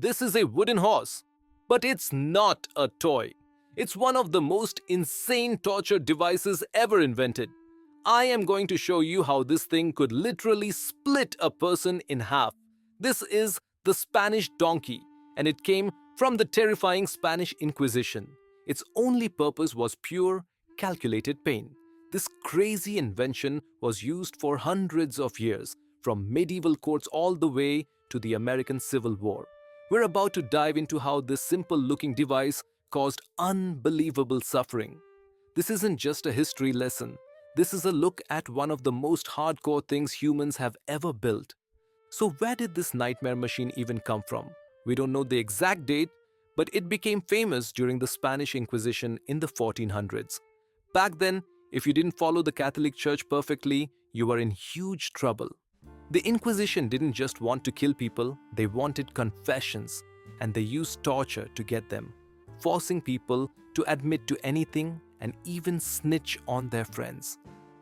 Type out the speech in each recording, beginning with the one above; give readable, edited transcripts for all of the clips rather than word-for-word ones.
This is a wooden horse. But it's not a toy. It's one of the most insane torture devices ever invented. I am going to show you how this thing could literally split a person in half. This is the Spanish donkey, and it came from the terrifying Spanish Inquisition. Its only purpose was pure, calculated pain. This crazy invention was used for hundreds of years, from medieval courts all the way to the American Civil War. We're about to dive into how this simple-looking device caused unbelievable suffering. This isn't just a history lesson. This is a look at one of the most hardcore things humans have ever built. So where did this nightmare machine even come from? We don't know the exact date, but it became famous during the Spanish Inquisition in the 1400s. Back then, if you didn't follow the Catholic Church perfectly, you were in huge trouble. The Inquisition didn't just want to kill people, they wanted confessions, and they used torture to get them, forcing people to admit to anything and even snitch on their friends.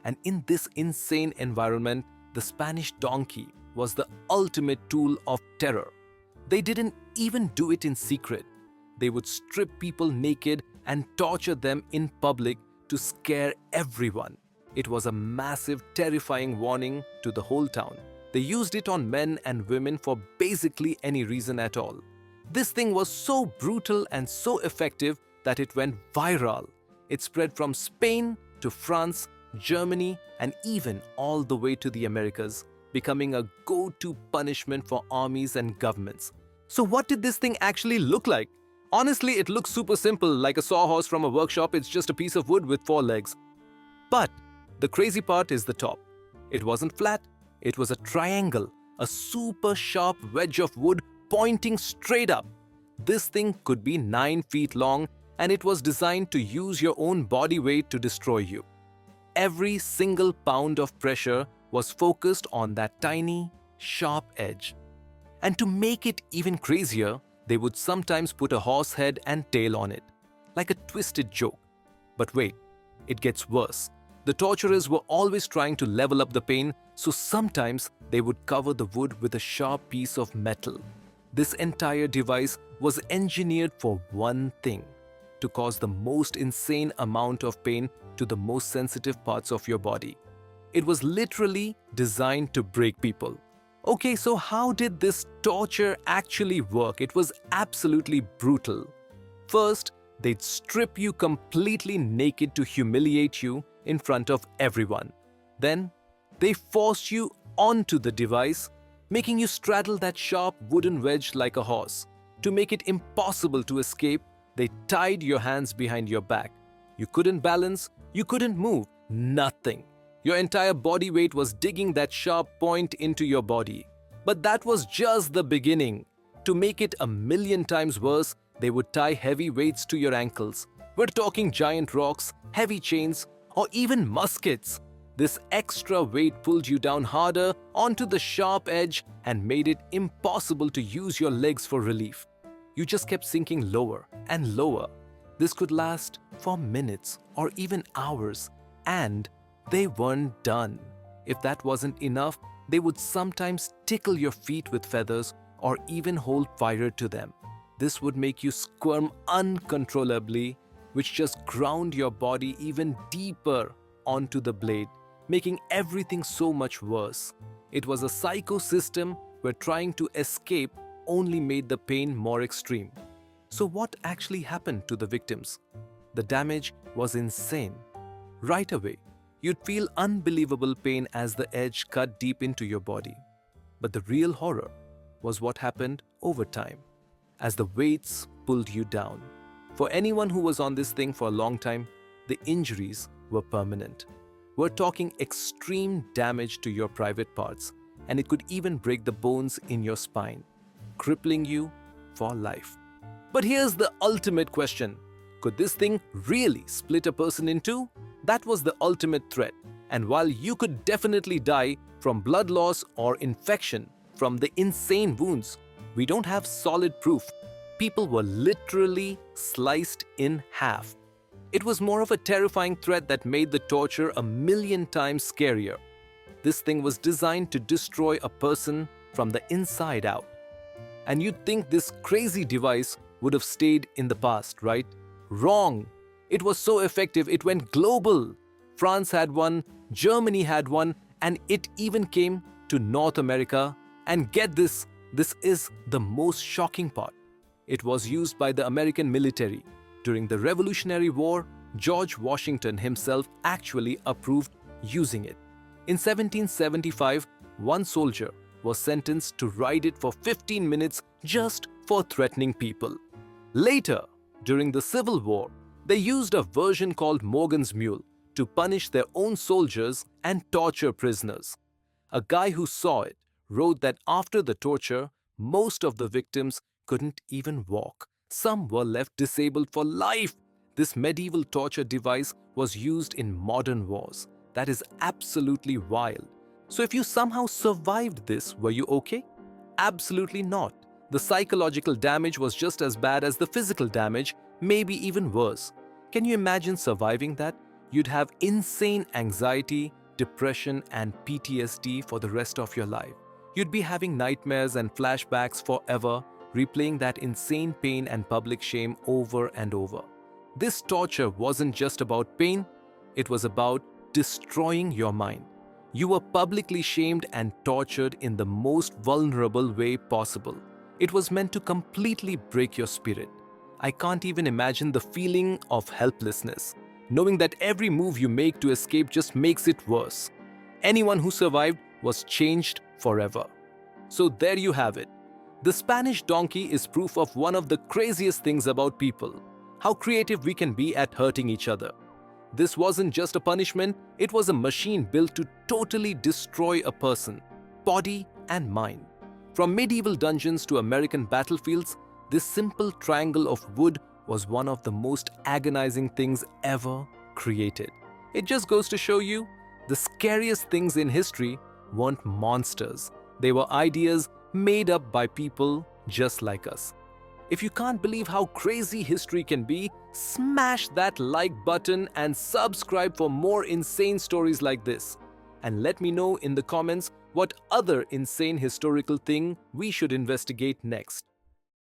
And in this insane environment, the Spanish donkey was the ultimate tool of terror. They didn't even do it in secret. They would strip people naked and torture them in public to scare everyone. It was a massive, terrifying warning to the whole town. They used it on men and women for basically any reason at all. This thing was so brutal and so effective that it went viral. It spread from Spain to France, Germany, and even all the way to the Americas, becoming a go-to punishment for armies and governments. So what did this thing actually look like? Honestly, it looks super simple, like a sawhorse from a workshop. It's just a piece of wood with 4 legs. But the crazy part is the top. It wasn't flat. It was a triangle, a super sharp wedge of wood pointing straight up. This thing could be 9 feet long, and it was designed to use your own body weight to destroy you. Every single pound of pressure was focused on that tiny, sharp edge. And to make it even crazier, they would sometimes put a horse head and tail on it, like a twisted joke. But wait, it gets worse. The torturers were always trying to level up the pain, so sometimes they would cover the wood with a sharp piece of metal. This entire device was engineered for one thing: to cause the most insane amount of pain to the most sensitive parts of your body. It was literally designed to break people. Okay, so how did this torture actually work? It was absolutely brutal. First, they'd strip you completely naked to humiliate you in front of everyone. Then, they forced you onto the device, making you straddle that sharp wooden wedge like a horse. To make it impossible to escape, they tied your hands behind your back. You couldn't balance, you couldn't move, nothing. Your entire body weight was digging that sharp point into your body. But that was just the beginning. To make it a million times worse, they would tie heavy weights to your ankles. We're talking giant rocks, heavy chains, or even muskets. This extra weight pulled you down harder onto the sharp edge and made it impossible to use your legs for relief. You just kept sinking lower and lower. This could last for minutes or even hours, and they weren't done. If that wasn't enough, they would sometimes tickle your feet with feathers or even hold fire to them. This would make you squirm uncontrollably, which just ground your body even deeper onto the blade, making everything so much worse. It was a psycho system where trying to escape only made the pain more extreme. So what actually happened to the victims? The damage was insane. Right away, you'd feel unbelievable pain as the edge cut deep into your body. But the real horror was what happened over time, as the weights pulled you down. For anyone who was on this thing for a long time, the injuries were permanent. We're talking extreme damage to your private parts, and it could even break the bones in your spine, crippling you for life. But here's the ultimate question. Could this thing really split a person in two? That was the ultimate threat. And while you could definitely die from blood loss or infection from the insane wounds, we don't have solid proof. People were literally sliced in half. It was more of a terrifying threat that made the torture a million times scarier. This thing was designed to destroy a person from the inside out. And you'd think this crazy device would have stayed in the past, right? Wrong. It was so effective, it went global. France had one, Germany had one, and it even came to North America. And get this is the most shocking part. It was used by the American military. During the Revolutionary War, George Washington himself actually approved using it. In 1775, one soldier was sentenced to ride it for 15 minutes just for threatening people. Later, during the Civil War, they used a version called Morgan's Mule to punish their own soldiers and torture prisoners. A guy who saw it wrote that after the torture, most of the victims couldn't even walk. Some were left disabled for life. This medieval torture device was used in modern wars. That is absolutely wild. So if you somehow survived this, were you okay? Absolutely not. The psychological damage was just as bad as the physical damage, maybe even worse. Can you imagine surviving that? You'd have insane anxiety, depression, and PTSD for the rest of your life. You'd be having nightmares and flashbacks forever, replaying that insane pain and public shame over and over. This torture wasn't just about pain, it was about destroying your mind. You were publicly shamed and tortured in the most vulnerable way possible. It was meant to completely break your spirit. I can't even imagine the feeling of helplessness, knowing that every move you make to escape just makes it worse. Anyone who survived was changed forever. So there you have it. The Spanish donkey is proof of one of the craziest things about people, how creative we can be at hurting each other. This wasn't just a punishment, it was a machine built to totally destroy a person, body and mind. From medieval dungeons to American battlefields, this simple triangle of wood was one of the most agonizing things ever created. It just goes to show you, the scariest things in history weren't monsters. They were ideas made up by people just like us. If you can't believe how crazy history can be, smash that like button and subscribe for more insane stories like this. And let me know in the comments what other insane historical thing we should investigate next.